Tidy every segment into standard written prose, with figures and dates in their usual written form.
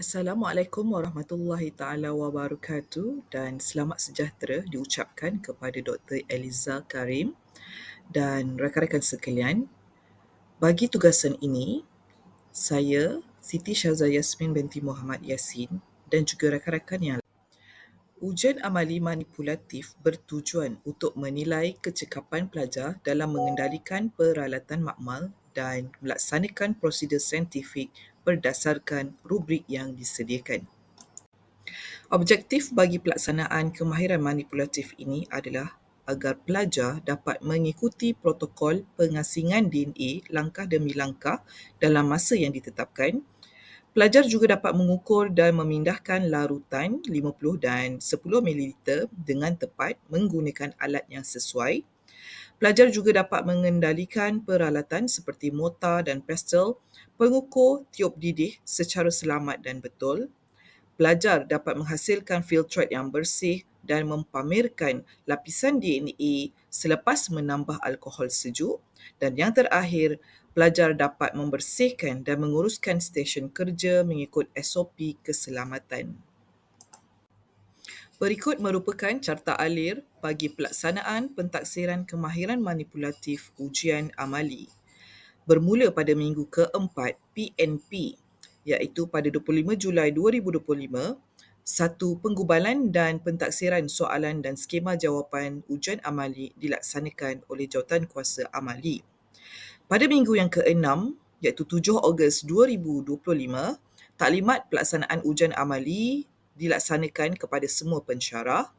Assalamualaikum warahmatullahi taala wabarakatuh dan selamat sejahtera diucapkan kepada Dr. Eliza Karim dan rakan-rakan sekalian. Bagi tugasan ini, saya Siti Syazah Yasmin binti Muhammad Yasin dan juga rakan-rakan yang lain. Ujian amali manipulatif bertujuan untuk menilai kecekapan pelajar dalam mengendalikan peralatan makmal dan melaksanakan prosedur saintifik berdasarkan rubrik yang disediakan. Objektif bagi pelaksanaan kemahiran manipulatif ini adalah agar pelajar dapat mengikuti protokol pengasingan DNA langkah demi langkah dalam masa yang ditetapkan. Pelajar juga dapat mengukur dan memindahkan larutan 50 dan 10 mililiter dengan tepat menggunakan alat yang sesuai. Pelajar juga dapat mengendalikan peralatan seperti mortar dan pestle, pengukur tiup didih secara selamat dan betul. Pelajar dapat menghasilkan filtrat yang bersih dan mempamerkan lapisan DNA selepas menambah alkohol sejuk. Dan yang terakhir, pelajar dapat membersihkan dan menguruskan stesen kerja mengikut SOP keselamatan. Berikut merupakan carta alir bagi pelaksanaan pentaksiran kemahiran manipulatif ujian amali. Bermula pada minggu keempat PNP iaitu pada 25 Julai 2025, satu penggubalan dan pentaksiran soalan dan skema jawapan ujian amali dilaksanakan oleh Jawatankuasa Amali. Pada minggu yang keenam iaitu 7 Ogos 2025, taklimat pelaksanaan ujian amali dilaksanakan kepada semua pensyarah.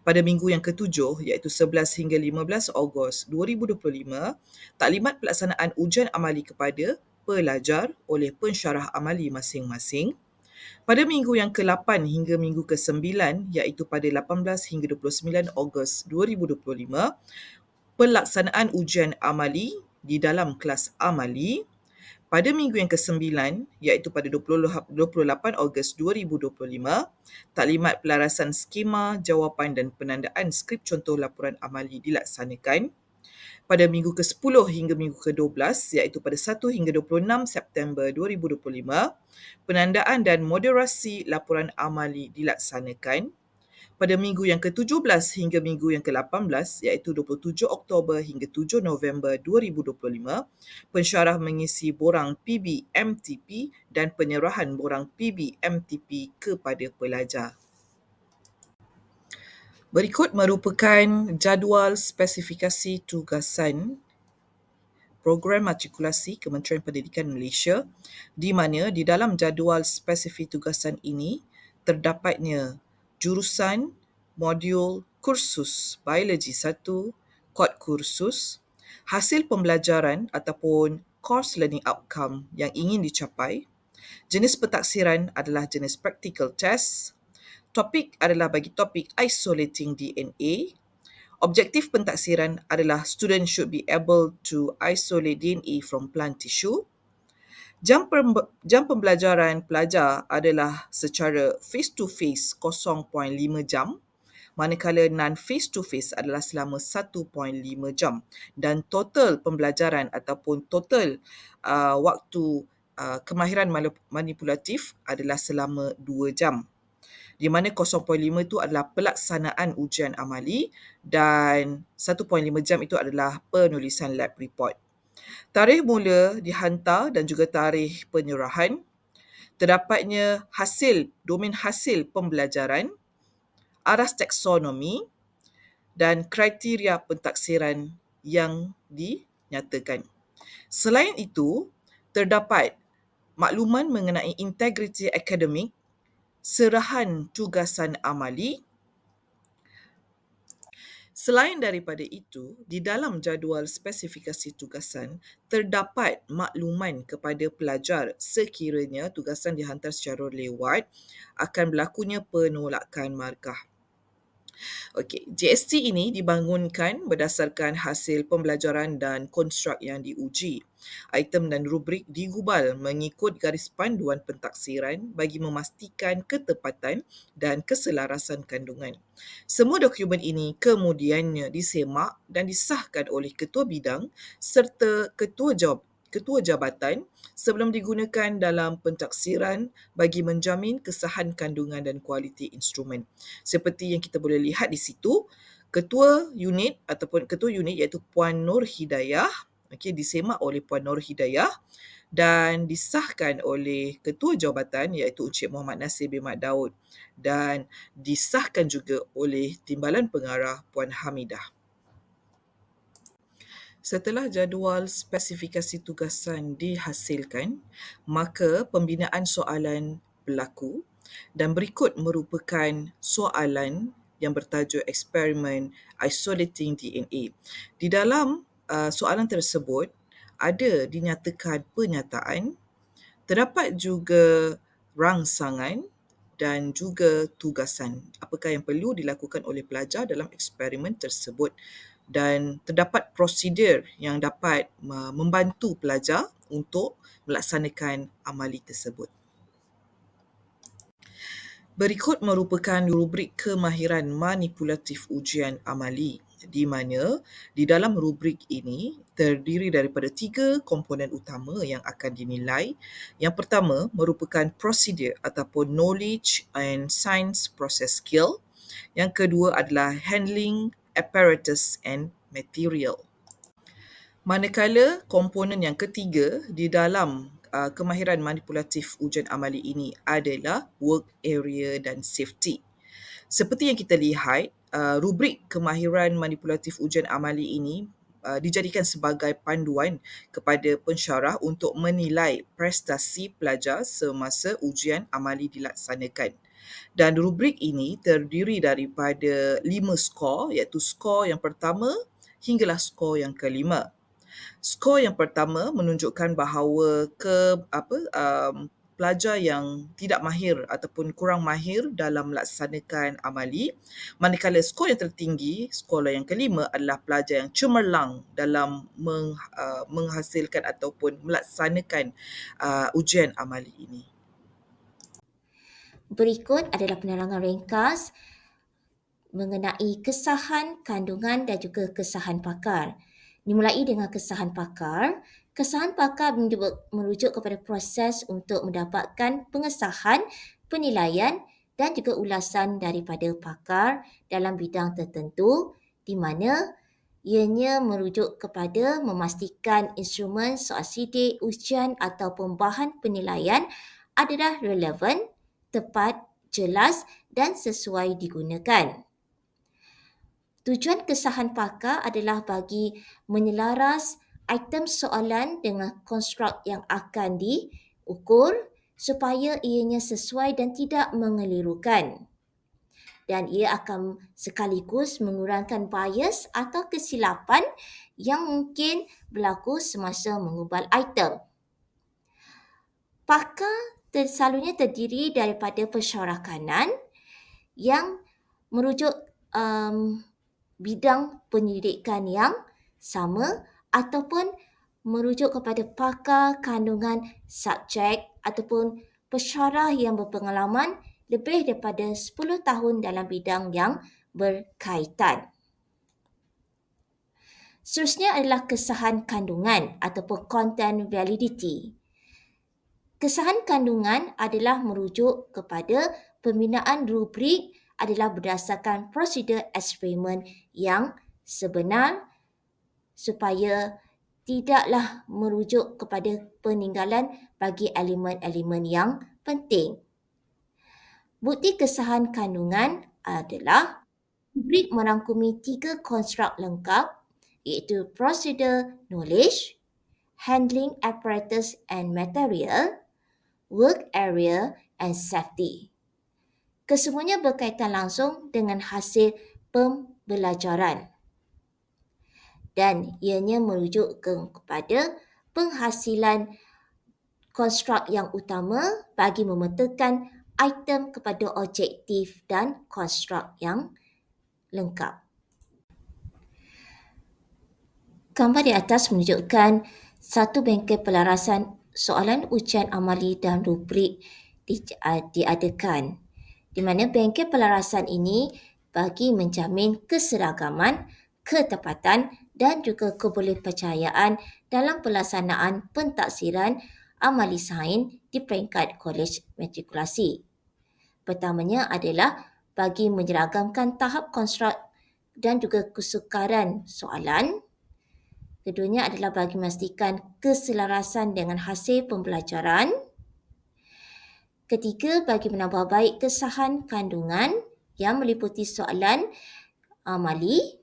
Pada minggu yang ketujuh iaitu 11 hingga 15 Ogos 2025, taklimat pelaksanaan ujian amali kepada pelajar oleh pensyarah amali masing-masing. Pada minggu yang ke-8 hingga minggu ke-9 iaitu pada 18 hingga 29 Ogos 2025, pelaksanaan ujian amali di dalam kelas amali. Pada minggu yang ke-9 iaitu pada 28 Ogos 2025, taklimat pelarasan skema jawapan dan penandaan skrip contoh laporan amali dilaksanakan. Pada minggu ke-10 hingga minggu ke-12 iaitu pada 1 hingga 26 September 2025, penandaan dan moderasi laporan amali dilaksanakan. Pada minggu yang ke-17 hingga minggu yang ke-18 iaitu 27 Oktober hingga 7 November 2025, pensyarah mengisi borang PB-MTP dan penyerahan borang PB-MTP kepada pelajar. Berikut merupakan jadual spesifikasi tugasan Program Matrikulasi Kementerian Pendidikan Malaysia, di mana di dalam jadual spesifik tugasan ini terdapatnya jurusan, modul, kursus Biologi 1, kod kursus, hasil pembelajaran ataupun course learning outcome yang ingin dicapai, jenis pentaksiran adalah jenis practical test, topik adalah bagi topik isolating DNA. Objektif pentaksiran adalah student should be able to isolate DNA from plant tissue. Jam pembelajaran pelajar adalah secara face-to-face 0.5 jam, manakala non-face-to-face adalah selama 1.5 jam. Dan total pembelajaran ataupun total waktu kemahiran manipulatif adalah selama 2 jam. Di mana 0.5 itu adalah pelaksanaan ujian amali dan 1.5 jam itu adalah penulisan lab report. Tarikh mula dihantar dan juga tarikh penyerahan. Terdapatnya domain hasil pembelajaran, aras taksonomi dan kriteria pentaksiran yang dinyatakan. Selain itu, terdapat makluman mengenai integriti akademik, serahan tugasan amali. Selain daripada itu, di dalam jadual spesifikasi tugasan, terdapat makluman kepada pelajar sekiranya tugasan dihantar secara lewat akan berlakunya penolakan markah. Okey, JST ini dibangunkan berdasarkan hasil pembelajaran dan konstruk yang diuji. Item dan rubrik digubal mengikut garis panduan pentaksiran bagi memastikan ketepatan dan keselarasan kandungan. Semua dokumen ini kemudiannya disemak dan disahkan oleh ketua bidang serta ketua jabatan sebelum digunakan dalam pentaksiran bagi menjamin kesahan kandungan dan kualiti instrumen. Seperti yang kita boleh lihat di situ, ketua unit iaitu Puan Nur Hidayah, disemak oleh Puan Nur Hidayah dan disahkan oleh Ketua Jawatan iaitu Encik Muhammad Nasir bin Mat Daud dan disahkan juga oleh Timbalan Pengarah Puan Hamidah. Setelah jadual spesifikasi tugasan dihasilkan, maka pembinaan soalan berlaku dan berikut merupakan soalan yang bertajuk eksperimen isolating DNA. Di dalam soalan tersebut, ada dinyatakan penyataan, terdapat juga rangsangan dan juga tugasan. Apakah yang perlu dilakukan oleh pelajar dalam eksperimen tersebut, dan terdapat prosedur yang dapat membantu pelajar untuk melaksanakan amali tersebut. Berikut merupakan rubrik kemahiran manipulatif ujian amali, di mana di dalam rubrik ini terdiri daripada 3 komponen utama yang akan dinilai. Yang pertama merupakan prosedur ataupun knowledge and science process skill. Yang kedua adalah handling apparatus and material. Manakala komponen yang ketiga di dalam kemahiran manipulatif ujian amali ini adalah work area dan safety. Seperti yang kita lihat, rubrik kemahiran manipulatif ujian amali ini dijadikan sebagai panduan kepada pensyarah untuk menilai prestasi pelajar semasa ujian amali dilaksanakan. Dan rubrik ini terdiri daripada 5 skor, iaitu skor yang pertama hinggalah skor yang kelima. Skor yang pertama menunjukkan bahawa pelajar yang tidak mahir ataupun kurang mahir dalam melaksanakan amali, manakala skor yang tertinggi, skor yang kelima, adalah pelajar yang cemerlang dalam menghasilkan ataupun melaksanakan ujian amali ini. Berikut adalah penerangan ringkas mengenai kesahan kandungan dan juga kesahan pakar. Dimulai dengan kesahan pakar. Kesahan pakar merujuk kepada proses untuk mendapatkan pengesahan, penilaian dan juga ulasan daripada pakar dalam bidang tertentu, di mana ianya merujuk kepada memastikan instrumen soal sidik, ujian ataupun bahan penilaian adalah relevan, tepat, jelas dan sesuai digunakan. Tujuan kesahan pakar adalah bagi menyelaras item soalan dengan konstruk yang akan diukur supaya ianya sesuai dan tidak mengelirukan. Dan ia akan sekaligus mengurangkan bias atau kesilapan yang mungkin berlaku semasa mengubal item. Pakar selalunya terdiri daripada pensyarah kanan yang merujuk bidang penyelidikan yang sama ataupun merujuk kepada pakar kandungan subjek ataupun pensyarah yang berpengalaman lebih daripada 10 tahun dalam bidang yang berkaitan. Seterusnya adalah kesahan kandungan ataupun content validity. Kesahan kandungan adalah merujuk kepada pembinaan rubrik adalah berdasarkan prosedur eksperimen yang sebenar supaya tidaklah merujuk kepada peninggalan bagi elemen-elemen yang penting. Bukti kesahan kandungan adalah rubrik merangkumi 3 konstruk lengkap iaitu prosedur knowledge, handling apparatus and material, work area and safety. Kesemuanya berkaitan langsung dengan hasil pembelajaran dan ianya merujuk kepada penghasilan konstruk yang utama bagi memetakan item kepada objektif dan konstruk yang lengkap. Gambar di atas menunjukkan satu bengkel pelarasan soalan ujian amali dan rubrik diadakan, di mana bengkel pelarasan ini bagi menjamin keseragaman, ketepatan dan juga kebolehpercayaan dalam pelaksanaan pentaksiran amali sains di peringkat kolej matrikulasi. Pertamanya adalah bagi menyeragamkan tahap konstruk dan juga kesukaran soalan. Keduanya adalah bagi memastikan keselarasan dengan hasil pembelajaran. Ketiga, bagi menambah baik kesahan kandungan yang meliputi soalan amali.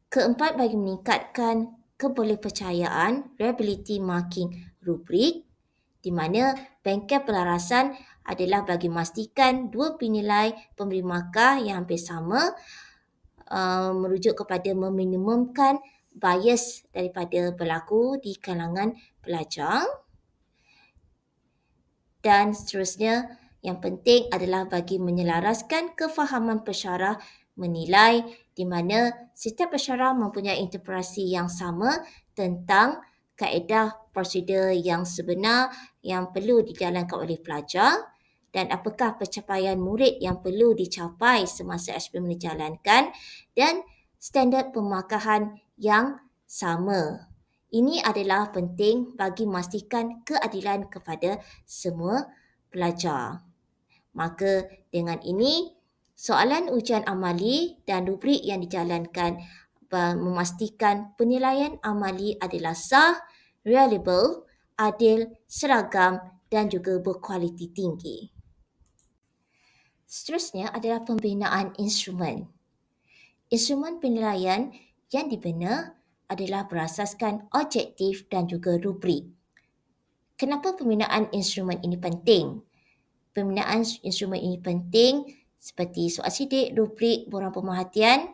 Keempat, bagi meningkatkan kebolehpercayaan reliability marking rubrik, di mana bengkel pelarasan adalah bagi memastikan dua penilai pemberi markah yang hampir sama, merujuk kepada meminimumkan bias daripada berlaku di kalangan pelajar. Dan seterusnya, yang penting adalah bagi menyelaraskan kefahaman pensyarah menilai, di mana setiap pensyarah mempunyai interpretasi yang sama tentang kaedah prosedur yang sebenar yang perlu dijalankan oleh pelajar dan apakah pencapaian murid yang perlu dicapai semasa eksperimen dijalankan dan standard pemarkahan yang sama. Ini adalah penting bagi memastikan keadilan kepada semua pelajar. Maka dengan ini, soalan ujian amali dan rubrik yang dijalankan memastikan penilaian amali adalah sah, reliable, adil, seragam dan juga berkualiti tinggi. Seterusnya adalah pembinaan instrumen. Instrumen penilaian yang dibina adalah berasaskan objektif dan juga rubrik. Kenapa pembinaan instrumen ini penting? Pembinaan instrumen ini penting seperti soal sidik, rubrik, borang pemerhatian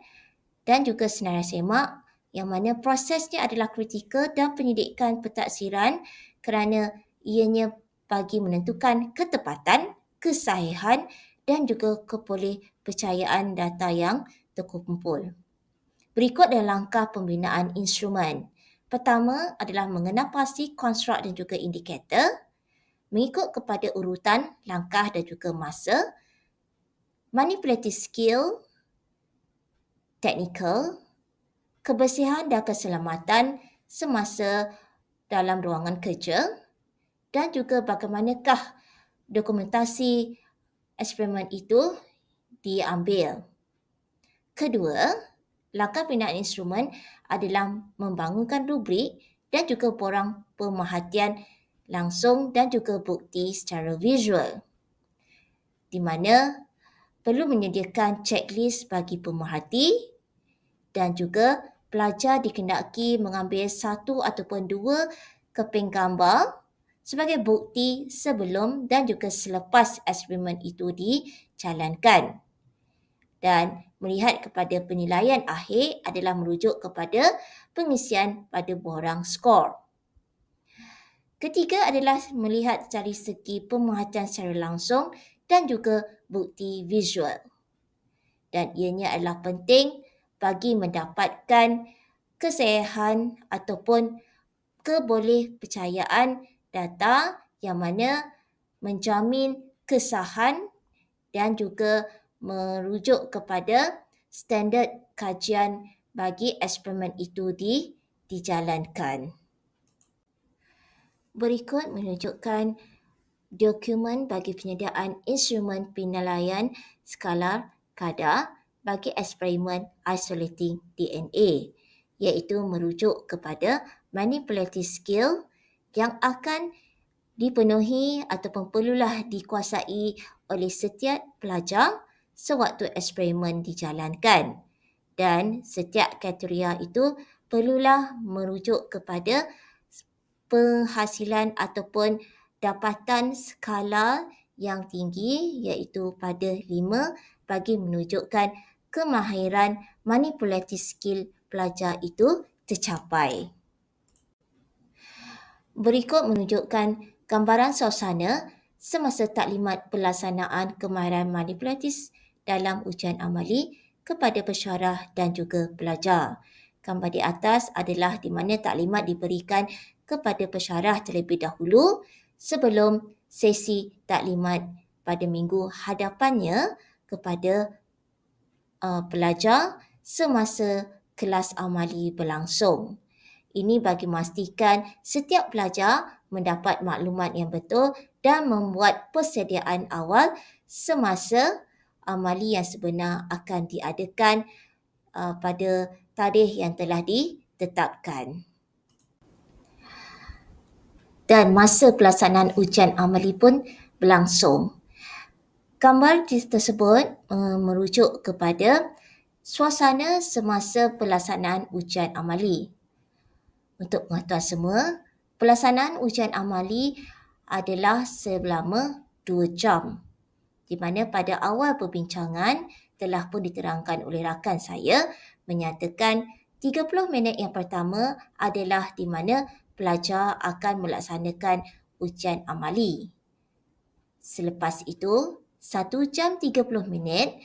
dan juga senarai semak yang mana prosesnya adalah kritikal dan penyidikan pentaksiran kerana ianya bagi menentukan ketepatan, kesahihan dan juga kebolehpercayaan data yang terkumpul. Berikut adalah langkah pembinaan instrumen. Pertama adalah mengenal pasti konstruk dan juga indikator, mengikut kepada urutan langkah dan juga masa, manipulative skill, technical, kebersihan dan keselamatan semasa dalam ruangan kerja dan juga bagaimanakah dokumentasi eksperimen itu diambil. Kedua, langkah pembinaan instrumen adalah membangunkan rubrik dan juga borang pemerhatian langsung dan juga bukti secara visual, di mana perlu menyediakan checklist bagi pemerhati dan juga pelajar dikendaki mengambil satu ataupun dua keping gambar sebagai bukti sebelum dan juga selepas eksperimen itu dijalankan. Dan melihat kepada penilaian akhir adalah merujuk kepada pengisian pada borang skor. Ketiga adalah melihat dari segi pemerhatian secara langsung dan juga bukti visual. Dan ianya adalah penting bagi mendapatkan kesahihan ataupun kebolehpercayaan data yang mana menjamin kesahan dan juga merujuk kepada standard kajian bagi eksperimen itu dijalankan. Berikut menunjukkan dokumen bagi penyediaan instrumen penilaian skala kadar bagi eksperimen isolating DNA, iaitu merujuk kepada manipulative skill yang akan dipenuhi ataupun perlulah dikuasai oleh setiap pelajar sewaktu eksperimen dijalankan. Dan setiap kriteria itu perlulah merujuk kepada penghasilan ataupun dapatan skala yang tinggi iaitu pada 5 bagi menunjukkan kemahiran manipulative skill pelajar itu tercapai. Berikut menunjukkan gambaran suasana semasa taklimat pelaksanaan kemahiran manipulatif dalam ujian amali kepada pensyarah dan juga pelajar. Gambar di atas adalah di mana taklimat diberikan kepada pensyarah terlebih dahulu sebelum sesi taklimat pada minggu hadapannya kepada pelajar semasa kelas amali berlangsung. Ini bagi memastikan setiap pelajar mendapat maklumat yang betul dan membuat persediaan awal semasa amali yang sebenar akan diadakan pada tarikh yang telah ditetapkan. Dan masa pelaksanaan ujian amali pun berlangsung. Gambar tersebut merujuk kepada suasana semasa pelaksanaan ujian amali. Untuk pengetahuan semua, pelaksanaan ujian amali adalah selama 2 jam. Di mana pada awal perbincangan telah pun diterangkan oleh rakan saya menyatakan 30 minit yang pertama adalah di mana pelajar akan melaksanakan ujian amali. Selepas itu, 1 jam 30 minit,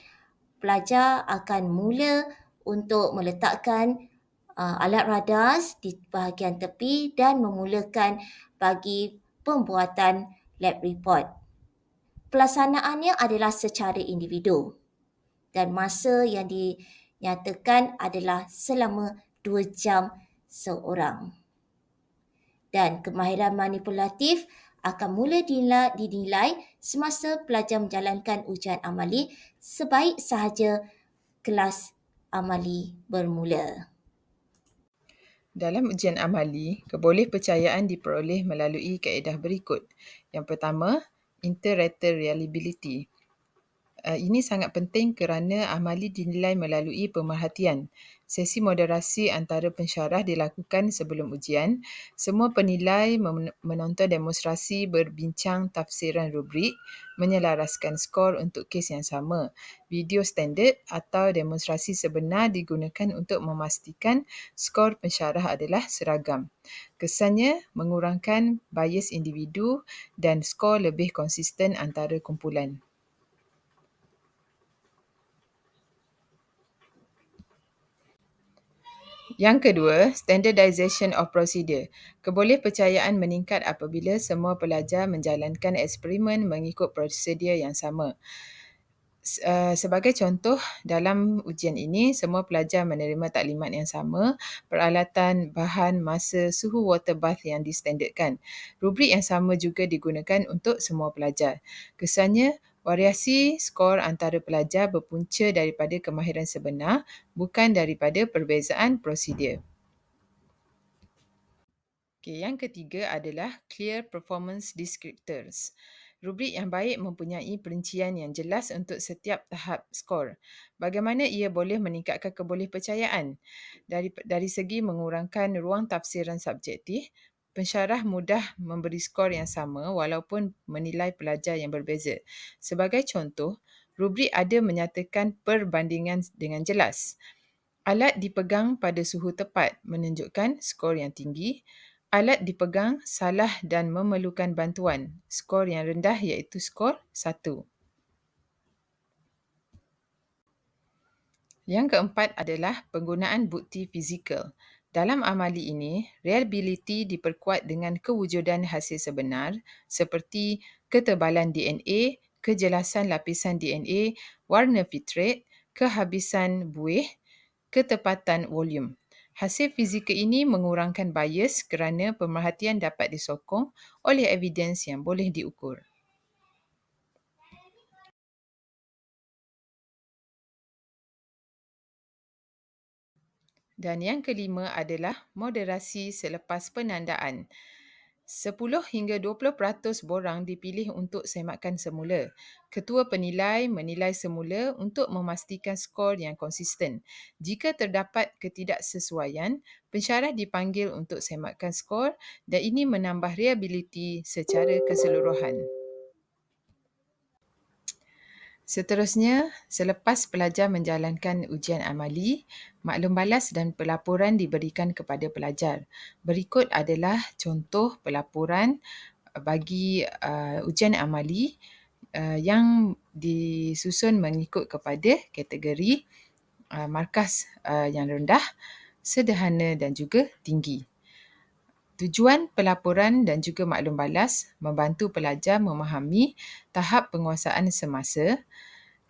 pelajar akan mula untuk meletakkan alat radar di bahagian tepi dan memulakan bagi pembuatan lab report. Pelaksanaannya adalah secara individu dan masa yang dinyatakan adalah selama 2 jam seorang. Dan kemahiran manipulatif akan mula dinilai semasa pelajar menjalankan ujian amali sebaik sahaja kelas amali bermula. Dalam ujian amali, kebolehpercayaan diperoleh melalui kaedah berikut. Yang pertama, inter-rater reliability. Ini sangat penting kerana amali dinilai melalui pemerhatian. Sesi moderasi antara pensyarah dilakukan sebelum ujian. Semua penilai menonton demonstrasi berbincang tafsiran rubrik, menyelaraskan skor untuk kes yang sama. Video standard atau demonstrasi sebenar digunakan untuk memastikan skor pensyarah adalah seragam. Kesannya mengurangkan bias individu dan skor lebih konsisten antara kumpulan. Yang kedua, standardization of procedure. Kebolehpercayaan meningkat apabila semua pelajar menjalankan eksperimen mengikut prosedur yang sama. Sebagai contoh, dalam ujian ini, semua pelajar menerima taklimat yang sama, peralatan, bahan, masa, suhu water bath yang distandardkan. Rubrik yang sama juga digunakan untuk semua pelajar. Kesannya, variasi skor antara pelajar berpunca daripada kemahiran sebenar, bukan daripada perbezaan prosedur. Yang ketiga adalah clear performance descriptors. Rubrik yang baik mempunyai perincian yang jelas untuk setiap tahap skor. Bagaimana ia boleh meningkatkan kebolehpercayaan? Dari segi mengurangkan ruang tafsiran subjektif, pensyarah mudah memberi skor yang sama walaupun menilai pelajar yang berbeza. Sebagai contoh, rubrik ada menyatakan perbandingan dengan jelas. Alat dipegang pada suhu tepat menunjukkan skor yang tinggi. Alat dipegang salah dan memerlukan bantuan. Skor yang rendah iaitu skor 1. Yang keempat adalah penggunaan bukti fizikal. Dalam amali ini, reliability diperkuat dengan kewujudan hasil sebenar seperti ketebalan DNA, kejelasan lapisan DNA, warna filtrate, kehabisan buih, ketepatan volume. Hasil fizikal ini mengurangkan bias kerana pemerhatian dapat disokong oleh evidens yang boleh diukur. Dan yang kelima adalah moderasi selepas penandaan. 10 hingga 20% borang dipilih untuk semakan semula. Ketua penilai menilai semula untuk memastikan skor yang konsisten. Jika terdapat ketidaksesuaian, pensyarah dipanggil untuk semakan skor dan ini menambah reliability secara keseluruhan. Seterusnya, selepas pelajar menjalankan ujian amali, maklum balas dan pelaporan diberikan kepada pelajar. Berikut adalah contoh pelaporan bagi ujian amali yang disusun mengikut kepada kategori markas yang rendah, sederhana dan juga tinggi. Tujuan pelaporan dan juga maklum balas membantu pelajar memahami tahap penguasaan semasa.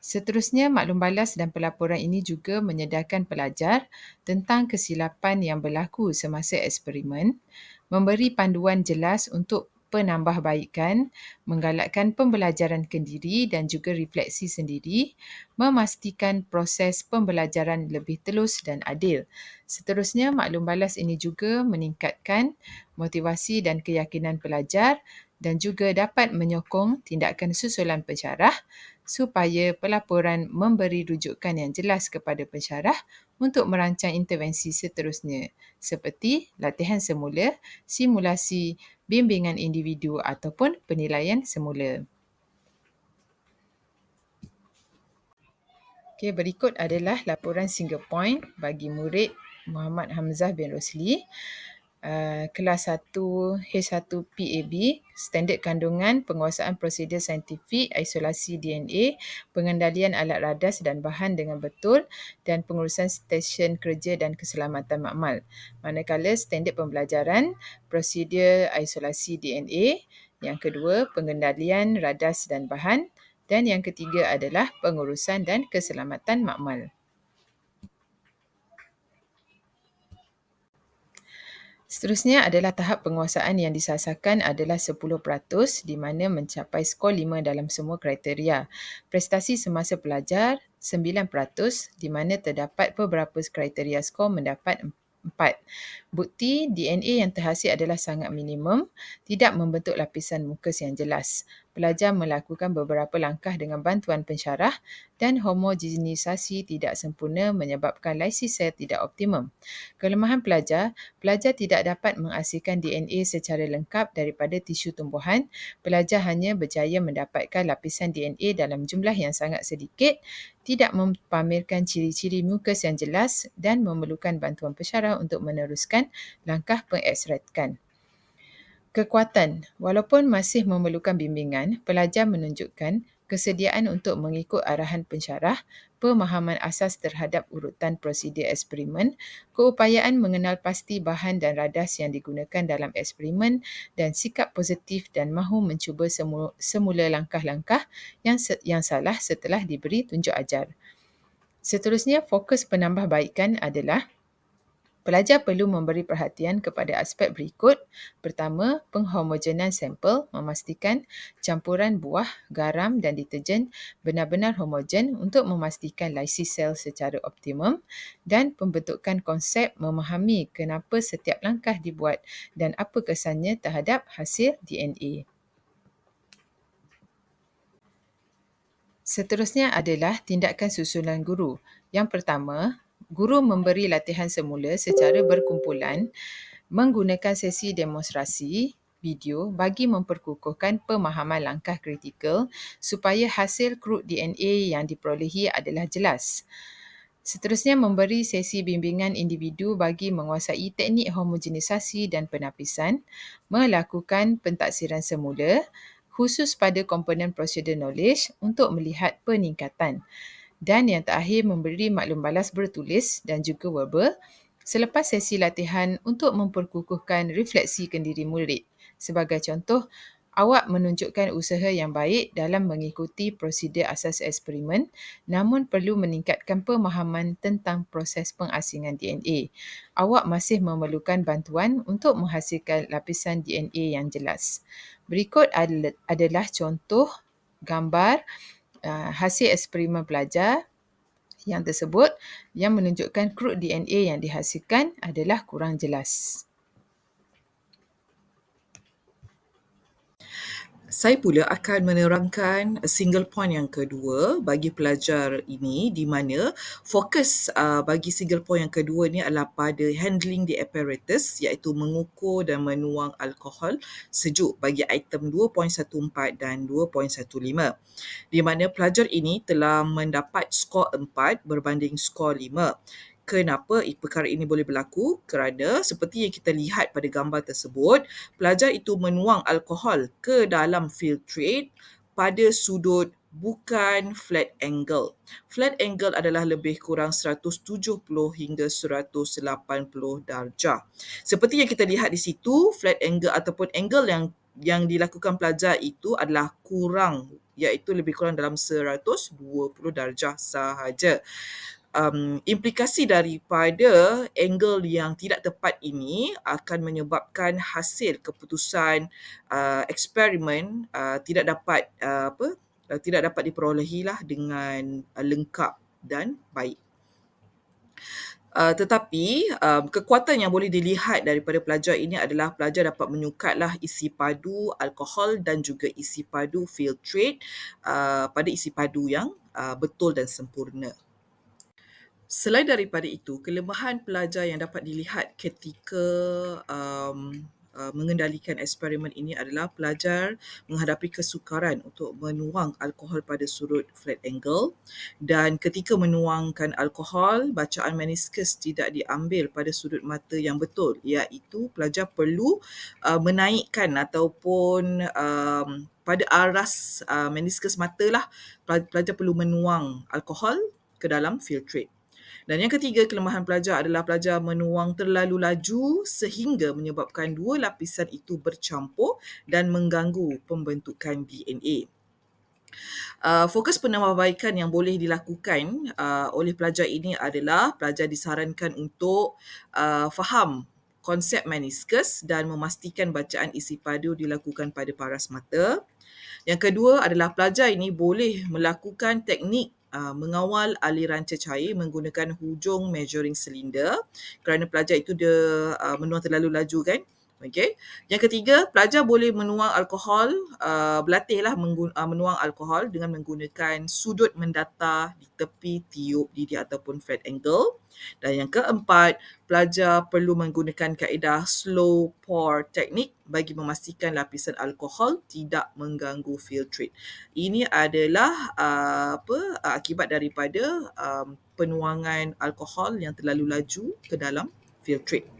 Seterusnya, maklum balas dan pelaporan ini juga menyedarkan pelajar tentang kesilapan yang berlaku semasa eksperimen, memberi panduan jelas untuk penambahbaikan, menggalakkan pembelajaran kendiri dan juga refleksi sendiri, memastikan proses pembelajaran lebih telus dan adil. Seterusnya, maklum balas ini juga meningkatkan motivasi dan keyakinan pelajar dan juga dapat menyokong tindakan susulan pensyarah supaya pelaporan memberi rujukan yang jelas kepada pensyarah untuk merancang intervensi seterusnya seperti latihan semula, simulasi, bimbingan individu ataupun penilaian semula. Okey, berikut adalah laporan single point bagi murid Muhammad Hamzah bin Rosli. Kelas 1 H1 PAB, standard kandungan, penguasaan prosedur saintifik, isolasi DNA, pengendalian alat radas dan bahan dengan betul dan pengurusan stesen kerja dan keselamatan makmal. Manakala standard pembelajaran, prosedur isolasi DNA, yang kedua pengendalian radas dan bahan dan yang ketiga adalah pengurusan dan keselamatan makmal. Seterusnya adalah tahap penguasaan yang disasarkan adalah 10% di mana mencapai skor 5 dalam semua kriteria. Prestasi semasa pelajar 9% di mana terdapat beberapa kriteria skor mendapat 4. Bukti DNA yang terhasil adalah sangat minimum, tidak membentuk lapisan mukas yang jelas. Pelajar melakukan beberapa langkah dengan bantuan pensyarah dan homogenisasi tidak sempurna menyebabkan lysisel tidak optimum. Kelemahan pelajar tidak dapat menghasilkan DNA secara lengkap daripada tisu tumbuhan. Pelajar hanya berjaya mendapatkan lapisan DNA dalam jumlah yang sangat sedikit, tidak mempamerkan ciri-ciri mukas yang jelas dan memerlukan bantuan pensyarah untuk meneruskan langkah pengekstrakan. Kekuatan, walaupun masih memerlukan bimbingan, pelajar menunjukkan kesediaan untuk mengikut arahan pensyarah, pemahaman asas terhadap urutan prosedur eksperimen, keupayaan mengenal pasti bahan dan radas yang digunakan dalam eksperimen dan sikap positif dan mahu mencuba semula langkah-langkah yang salah setelah diberi tunjuk ajar. Seterusnya, fokus penambahbaikan adalah pelajar perlu memberi perhatian kepada aspek berikut. Pertama, penghomogenan sampel, memastikan campuran buah, garam dan deterjen benar-benar homogen untuk memastikan lysisel secara optimum dan pembentukan konsep memahami kenapa setiap langkah dibuat dan apa kesannya terhadap hasil DNA. Seterusnya adalah tindakan susulan guru. Yang pertama, guru memberi latihan semula secara berkumpulan menggunakan sesi demonstrasi video bagi memperkukuhkan pemahaman langkah kritikal supaya hasil krut DNA yang diperolehi adalah jelas. Seterusnya, memberi sesi bimbingan individu bagi menguasai teknik homogenisasi dan penapisan, melakukan pentaksiran semula khusus pada komponen prosedur knowledge untuk melihat peningkatan. Dan yang terakhir, memberi maklum balas bertulis dan juga verbal selepas sesi latihan untuk memperkukuhkan refleksi kendiri murid. Sebagai contoh, awak menunjukkan usaha yang baik dalam mengikuti prosedur asas eksperimen namun perlu meningkatkan pemahaman tentang proses pengasingan DNA. Awak masih memerlukan bantuan untuk menghasilkan lapisan DNA yang jelas. Berikut adalah contoh gambar hasil eksperimen pelajar yang tersebut yang menunjukkan krut DNA yang dihasilkan adalah kurang jelas. Saya pula akan menerangkan single point yang kedua bagi pelajar ini di mana fokus bagi single point yang kedua ni adalah pada handling the apparatus iaitu mengukur dan menuang alkohol sejuk bagi item 2.14 dan 2.15 di mana pelajar ini telah mendapat skor 4 berbanding skor 5. Kenapa perkara ini boleh berlaku? Kerana seperti yang kita lihat pada gambar tersebut, pelajar itu menuang alkohol ke dalam filtrate pada sudut bukan flat angle. Flat angle adalah lebih kurang 170 hingga 180 darjah. Seperti yang kita lihat di situ, flat angle ataupun angle yang dilakukan pelajar itu adalah kurang iaitu lebih kurang dalam 120 darjah sahaja. Implikasi daripada angle yang tidak tepat ini akan menyebabkan hasil keputusan eksperimen tidak dapat diperolehi lah dengan lengkap dan baik. Tetapi kekuatan yang boleh dilihat daripada pelajar ini adalah pelajar dapat menyukatlah isi padu alkohol dan juga isi padu filtrate pada isi padu yang betul dan sempurna. Selain daripada itu, kelemahan pelajar yang dapat dilihat ketika mengendalikan eksperimen ini adalah pelajar menghadapi kesukaran untuk menuang alkohol pada sudut flat angle, dan ketika menuangkan alkohol, bacaan meniskus tidak diambil pada sudut mata yang betul, iaitu pelajar perlu menaikkan ataupun pada aras meniskus mata lah, pelajar perlu menuang alkohol ke dalam filtrate. Dan yang ketiga, kelemahan pelajar adalah pelajar menuang terlalu laju sehingga menyebabkan dua lapisan itu bercampur dan mengganggu pembentukan DNA. Fokus penambahbaikan yang boleh dilakukan oleh pelajar ini adalah pelajar disarankan untuk faham konsep meniskus dan memastikan bacaan isi padu dilakukan pada paras mata. Yang kedua adalah pelajar ini boleh melakukan teknik mengawal aliran cecair menggunakan hujung measuring cylinder, kerana pelajar itu dia menuang terlalu laju kan. Okey. Yang ketiga, pelajar boleh menuang alkohol, berlatihlah menuang alkohol dengan menggunakan sudut mendatar di tepi tiup didi ataupun flat angle. Dan yang keempat, pelajar perlu menggunakan kaedah slow pour teknik bagi memastikan lapisan alkohol tidak mengganggu filtrate. Ini adalah akibat daripada penuangan alkohol yang terlalu laju ke dalam filtrate.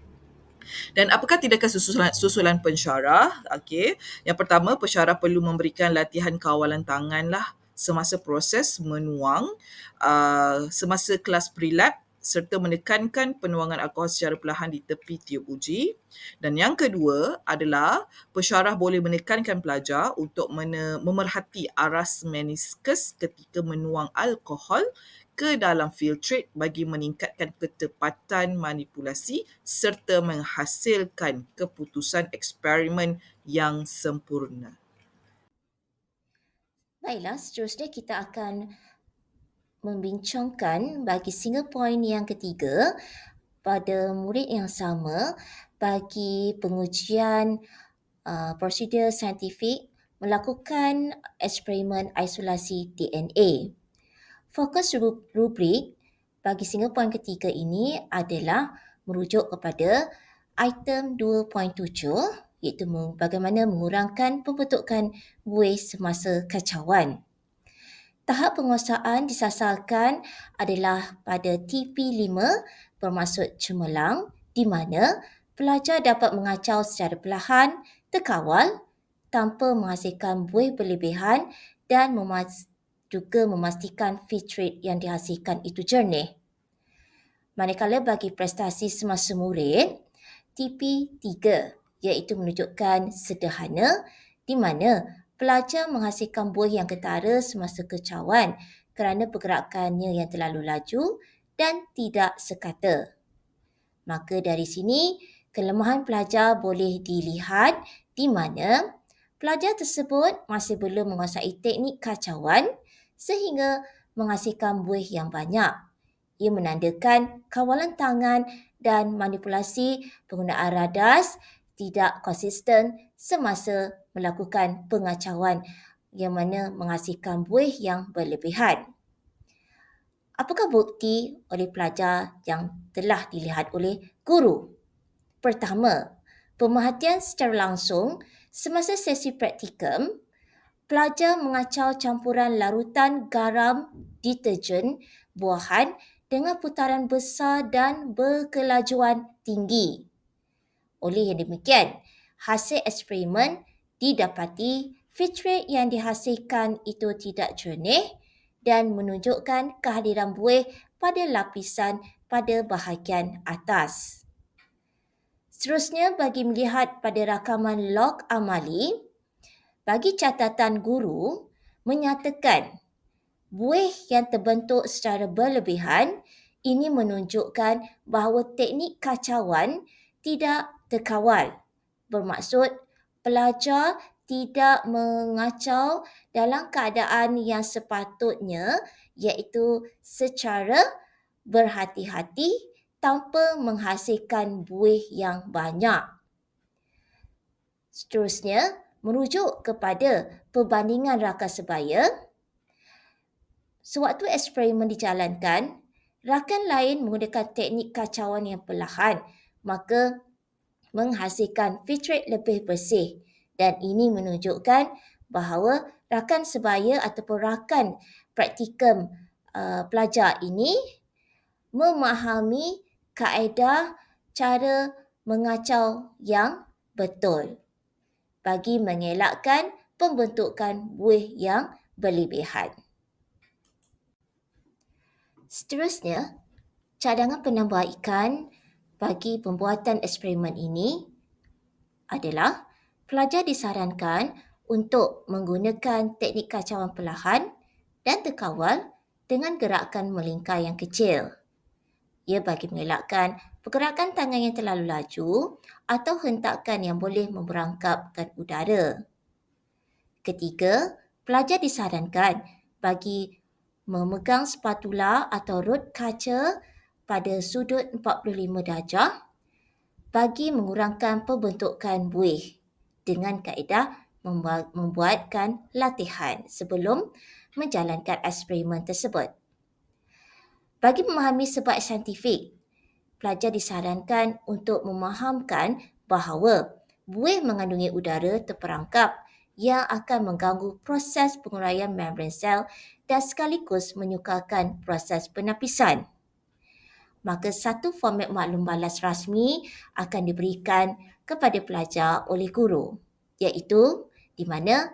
Dan apakah tindakan susulan pensyarah? Okey. Yang pertama, pensyarah perlu memberikan latihan kawalan tangan lah semasa proses menuang, semasa kelas pre-lab, serta menekankan penuangan alkohol secara perlahan di tepi tiup uji. Dan yang kedua adalah pensyarah boleh menekankan pelajar untuk memerhati aras meniskus ketika menuang alkohol ke dalam filtrate bagi meningkatkan ketepatan manipulasi serta menghasilkan keputusan eksperimen yang sempurna. Baiklah, seterusnya kita akan membincangkan bagi single point yang ketiga pada murid yang sama bagi pengujian prosedur saintifik melakukan eksperimen isolasi DNA. Fokus rubrik bagi single point ketiga ini adalah merujuk kepada item 2.7 iaitu bagaimana mengurangkan pembentukan buih semasa kacauan. Tahap penguasaan disasarkan adalah pada TP5 bermaksud cemerlang di mana pelajar dapat mengacau secara perlahan, terkawal tanpa menghasilkan buih berlebihan dan juga memastikan filtrate yang dihasilkan itu jernih. Manakala bagi prestasi semasa murid, TP3 iaitu menunjukkan sederhana di mana pelajar menghasilkan buih yang ketara semasa kacauan kerana pergerakannya yang terlalu laju dan tidak sekata. Maka dari sini, kelemahan pelajar boleh dilihat di mana pelajar tersebut masih belum menguasai teknik kacauan sehingga menghasilkan buih yang banyak. Ia menandakan kawalan tangan dan manipulasi penggunaan radas tidak konsisten semasa melakukan pengacauan yang mana menghasilkan buih yang berlebihan. Apakah bukti oleh pelajar yang telah dilihat oleh guru? Pertama, pemerhatian secara langsung semasa sesi praktikum, pelajar mengacau campuran larutan garam, deterjen, buahan dengan putaran besar dan berkelajuan tinggi. Oleh yang demikian, hasil eksperimen didapati filtrate yang dihasilkan itu tidak jernih dan menunjukkan kehadiran buih pada lapisan pada bahagian atas. Seterusnya, bagi melihat pada rakaman log amali, bagi catatan guru, menyatakan buih yang terbentuk secara berlebihan ini menunjukkan bahawa teknik kacauan tidak terkawal. Bermaksud pelajar tidak mengacau dalam keadaan yang sepatutnya, iaitu secara berhati-hati tanpa menghasilkan buih yang banyak. Seterusnya, merujuk kepada perbandingan rakan sebaya, sewaktu eksperimen dijalankan, rakan lain menggunakan teknik kacauan yang perlahan, maka menghasilkan filtrate lebih bersih, dan ini menunjukkan bahawa rakan sebaya ataupun rakan praktikum pelajar ini memahami kaedah cara mengacau yang betul bagi mengelakkan pembentukan buih yang berlebihan. Seterusnya, cadangan penambahaikan bagi pembuatan eksperimen ini adalah pelajar disarankan untuk menggunakan teknik kacauan perlahan dan terkawal dengan gerakan melingkar yang kecil. Ia bagi mengelakkan pergerakan tangan yang terlalu laju atau hentakan yang boleh memberangkapkan udara. Ketiga, pelajar disarankan bagi memegang spatula atau root kaca pada sudut 45 darjah bagi mengurangkan pembentukan buih dengan kaedah membuatkan latihan sebelum menjalankan eksperimen tersebut. Bagi memahami sebab saintifik, pelajar disarankan untuk memahamkan bahawa buih mengandungi udara terperangkap yang akan mengganggu proses penguraian membran sel dan sekaligus menyukarkan proses penapisan. Maka satu format maklum balas rasmi akan diberikan kepada pelajar oleh guru, iaitu di mana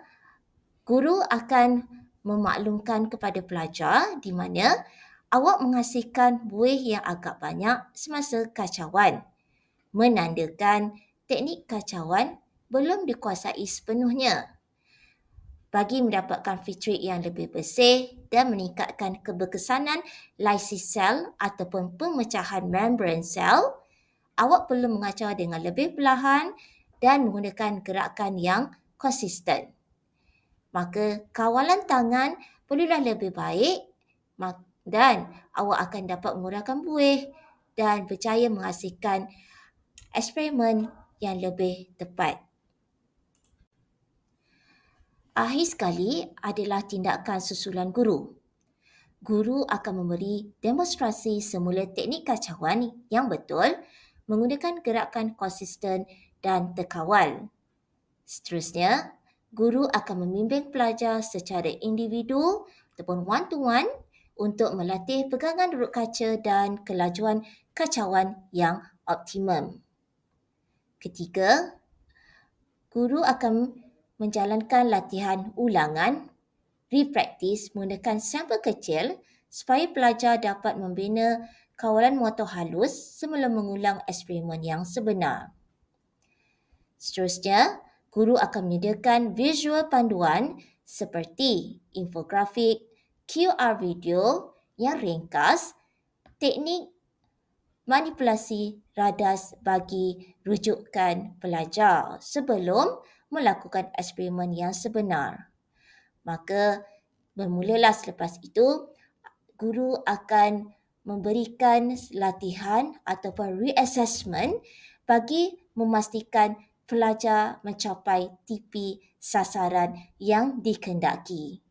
guru akan memaklumkan kepada pelajar di mana awak menghasilkan buih yang agak banyak semasa kacauan, menandakan teknik kacauan belum dikuasai sepenuhnya. Bagi mendapatkan filtrate yang lebih bersih dan meningkatkan keberkesanan lysis sel ataupun pemecahan membran sel, awak perlu mengacau dengan lebih perlahan dan menggunakan gerakan yang konsisten. Maka kawalan tangan perlulah lebih baik dan awak akan dapat mengurangkan buih dan berjaya menghasilkan eksperimen yang lebih tepat. Akhir sekali adalah tindakan susulan guru. Guru akan memberi demonstrasi semula teknik kacauan yang betul menggunakan gerakan konsisten dan terkawal. Seterusnya, guru akan membimbing pelajar secara individu ataupun one-to-one untuk melatih pegangan root kaca dan kelajuan kacauan yang optimum. Ketiga, guru akan menjalankan latihan ulangan, repractice menggunakan sampel kecil supaya pelajar dapat membina kawalan motor halus sebelum mengulang eksperimen yang sebenar. Seterusnya, guru akan menyediakan visual panduan seperti infografik, QR video yang ringkas, teknik manipulasi radas bagi rujukan pelajar sebelum melakukan eksperimen yang sebenar. Maka bermulalah selepas itu, guru akan memberikan latihan ataupun reassessment bagi memastikan pelajar mencapai tipi sasaran yang dikehendaki.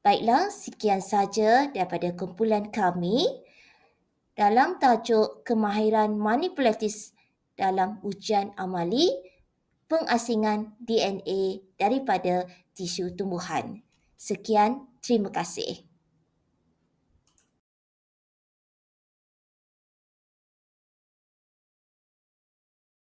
Baiklah, sekian saja daripada kumpulan kami dalam tajuk kemahiran manipulatif dalam ujian amali pengasingan DNA daripada tisu tumbuhan. Sekian, terima kasih.